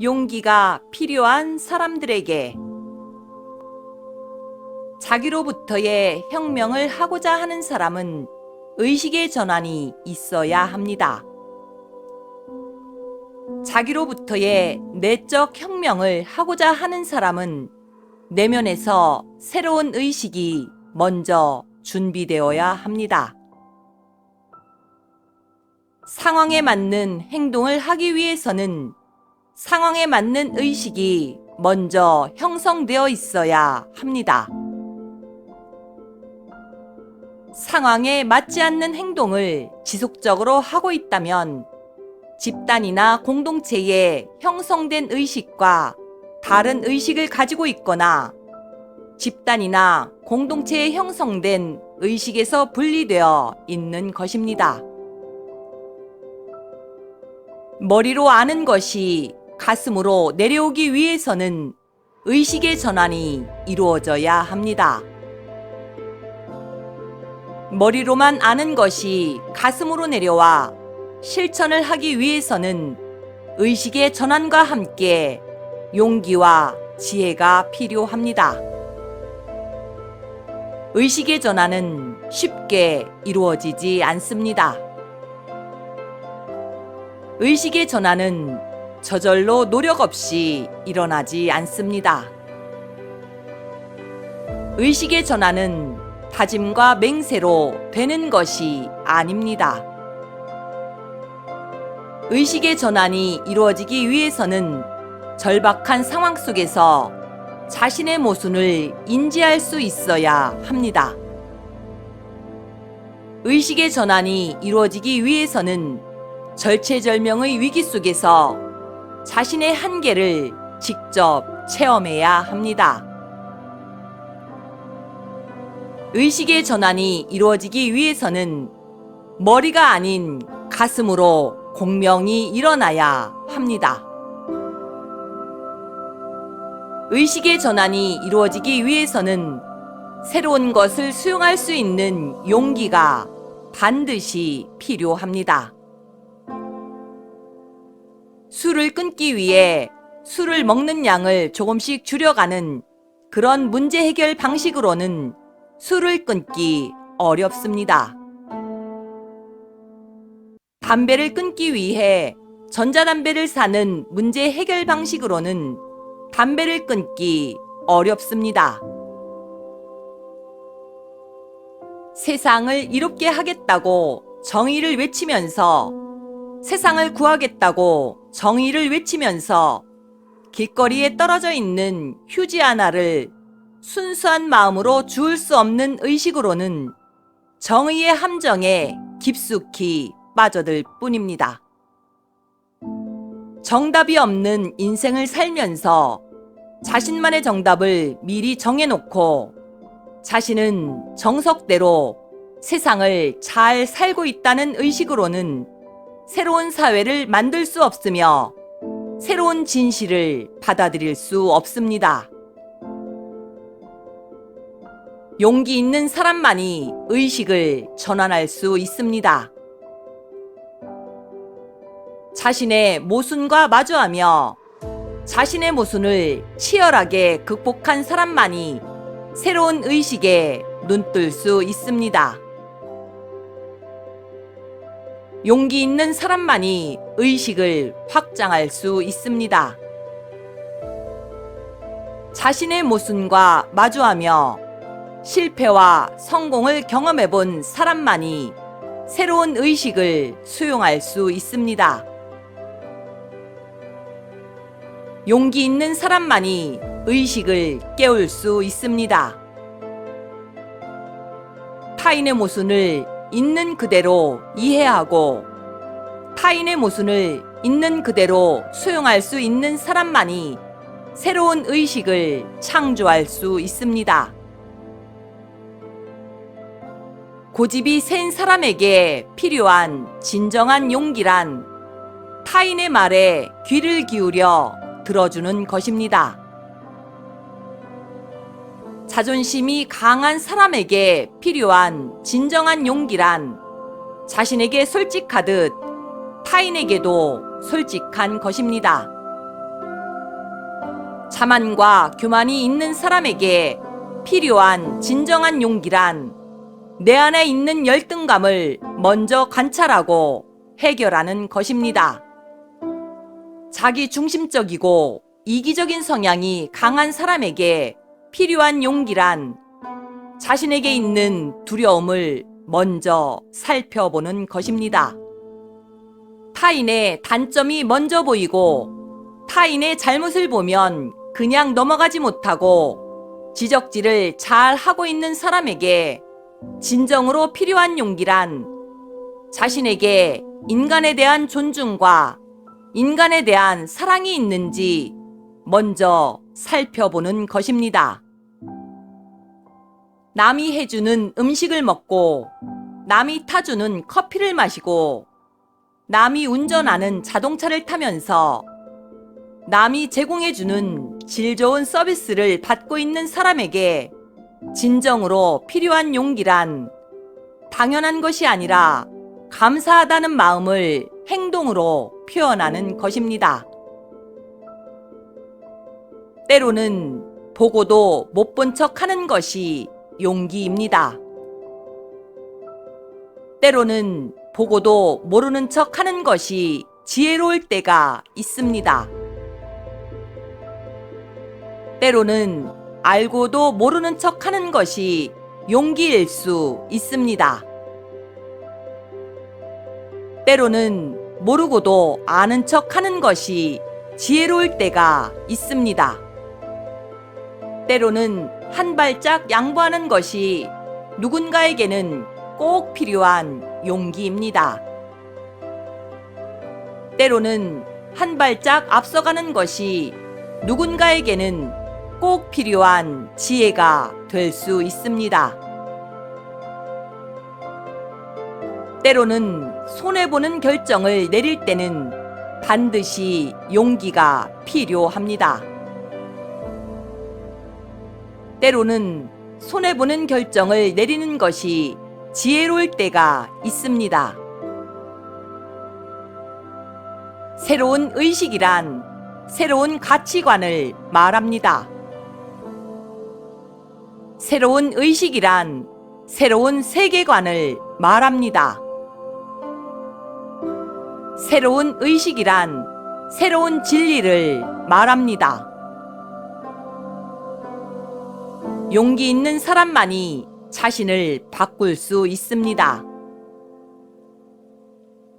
용기가 필요한 사람들에게 자기로부터의 혁명을 하고자 하는 사람은 의식의 전환이 있어야 합니다. 자기로부터의 내적 혁명을 하고자 하는 사람은 내면에서 새로운 의식이 먼저 준비되어야 합니다. 상황에 맞는 행동을 하기 위해서는 상황에 맞는 의식이 먼저 형성되어 있어야 합니다. 상황에 맞지 않는 행동을 지속적으로 하고 있다면 집단이나 공동체에 형성된 의식과 다른 의식을 가지고 있거나 집단이나 공동체에 형성된 의식에서 분리되어 있는 것입니다. 머리로 아는 것이 가슴으로 내려오기 위해서는 의식의 전환이 이루어져야 합니다. 머리로만 아는 것이 가슴으로 내려와 실천을 하기 위해서는 의식의 전환과 함께 용기와 지혜가 필요합니다. 의식의 전환은 쉽게 이루어지지 않습니다. 의식의 전환은 저절로 노력 없이 일어나지 않습니다. 의식의 전환은 다짐과 맹세로 되는 것이 아닙니다. 의식의 전환이 이루어지기 위해서는 절박한 상황 속에서 자신의 모순을 인지할 수 있어야 합니다. 의식의 전환이 이루어지기 위해서는 절체절명의 위기 속에서 자신의 한계를 직접 체험해야 합니다. 의식의 전환이 이루어지기 위해서는 머리가 아닌 가슴으로 공명이 일어나야 합니다. 의식의 전환이 이루어지기 위해서는 새로운 것을 수용할 수 있는 용기가 반드시 필요합니다. 술을 끊기 위해 술을 먹는 양을 조금씩 줄여가는 그런 문제 해결 방식으로는 술을 끊기 어렵습니다. 담배를 끊기 위해 전자담배를 사는 문제 해결 방식으로는 담배를 끊기 어렵습니다. 세상을 이롭게 하겠다고 정의를 외치면서 세상을 구하겠다고 정의를 외치면서 길거리에 떨어져 있는 휴지 하나를 순수한 마음으로 주울 수 없는 의식으로는 정의의 함정에 깊숙이 빠져들 뿐입니다. 정답이 없는 인생을 살면서 자신만의 정답을 미리 정해놓고 자신은 정석대로 세상을 잘 살고 있다는 의식으로는 새로운 사회를 만들 수 없으며 새로운 진실을 받아들일 수 없습니다. 용기 있는 사람만이 의식을 전환할 수 있습니다. 자신의 모순과 마주하며 자신의 모순을 치열하게 극복한 사람만이 새로운 의식에 눈뜰 수 있습니다. 용기 있는 사람만이 의식을 확장할 수 있습니다. 자신의 모순과 마주하며 실패와 성공을 경험해 본 사람만이 새로운 의식을 수용할 수 있습니다. 용기 있는 사람만이 의식을 깨울 수 있습니다. 타인의 모순을 있는 그대로 이해하고 타인의 모순을 있는 그대로 수용할 수 있는 사람만이 새로운 의식을 창조할 수 있습니다. 고집이 센 사람에게 필요한 진정한 용기란 타인의 말에 귀를 기울여 들어주는 것입니다. 자존심이 강한 사람에게 필요한 진정한 용기란 자신에게 솔직하듯 타인에게도 솔직한 것입니다. 자만과 교만이 있는 사람에게 필요한 진정한 용기란 내 안에 있는 열등감을 먼저 관찰하고 해결하는 것입니다. 자기 중심적이고 이기적인 성향이 강한 사람에게 필요한 용기란 자신에게 있는 두려움을 먼저 살펴보는 것입니다. 타인의 단점이 먼저 보이고 타인의 잘못을 보면 그냥 넘어가지 못하고 지적질을 잘 하고 있는 사람에게 진정으로 필요한 용기란 자신에게 인간에 대한 존중과 인간에 대한 사랑이 있는지 먼저 살펴보는 것입니다. 남이 해주는 음식을 먹고 남이 타주는 커피를 마시고 남이 운전하는 자동차를 타면서 남이 제공해주는 질 좋은 서비스를 받고 있는 사람에게 진정으로 필요한 용기란 당연한 것이 아니라 감사하다는 마음을 행동으로 표현하는 것입니다. 때로는 보고도 못 본 척 하는 것이 용기입니다. 때로는 보고도 모르는 척 하는 것이 지혜로울 때가 있습니다. 때로는 알고도 모르는 척 하는 것이 용기일 수 있습니다. 때로는 모르고도 아는 척 하는 것이 지혜로울 때가 있습니다. 때로는 한 발짝 양보하는 것이 누군가에게는 꼭 필요한 용기입니다. 때로는 한 발짝 앞서가는 것이 누군가에게는 꼭 필요한 지혜가 될 수 있습니다. 때로는 손해보는 결정을 내릴 때는 반드시 용기가 필요합니다. 때로는 손해보는 결정을 내리는 것이 지혜로울 때가 있습니다. 새로운 의식이란 새로운 가치관을 말합니다. 새로운 의식이란 새로운 세계관을 말합니다. 새로운 의식이란 새로운 진리를 말합니다. 용기 있는 사람만이 자신을 바꿀 수 있습니다.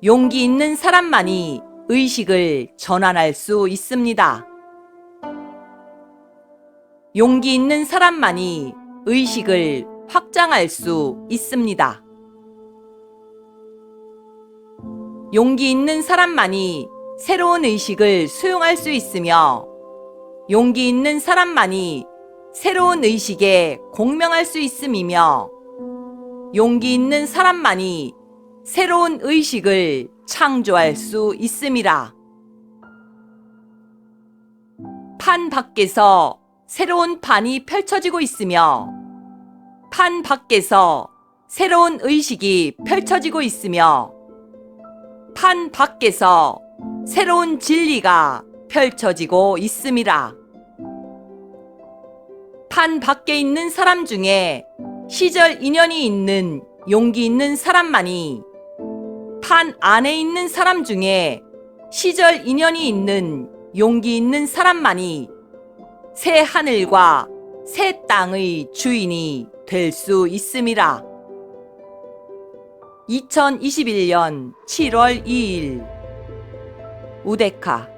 용기 있는 사람만이 의식을 전환할 수 있습니다. 용기 있는 사람만이 의식을 확장할 수 있습니다. 용기 있는 사람만이 새로운 의식을 수용할 수 있으며 용기 있는 사람만이 새로운 의식에 공명할 수 있음이며 용기 있는 사람만이 새로운 의식을 창조할 수 있음이라. 판 밖에서 새로운 판이 펼쳐지고 있으며 판 밖에서 새로운 의식이 펼쳐지고 있으며 판 밖에서 새로운 진리가 펼쳐지고 있음이라. 판 밖에 있는 사람 중에 시절 인연이 있는 용기 있는 사람만이 판 안에 있는 사람 중에 시절 인연이 있는 용기 있는 사람만이 새 하늘과 새 땅의 주인이 될 수 있음이라. 2021년 7월 2일 우데카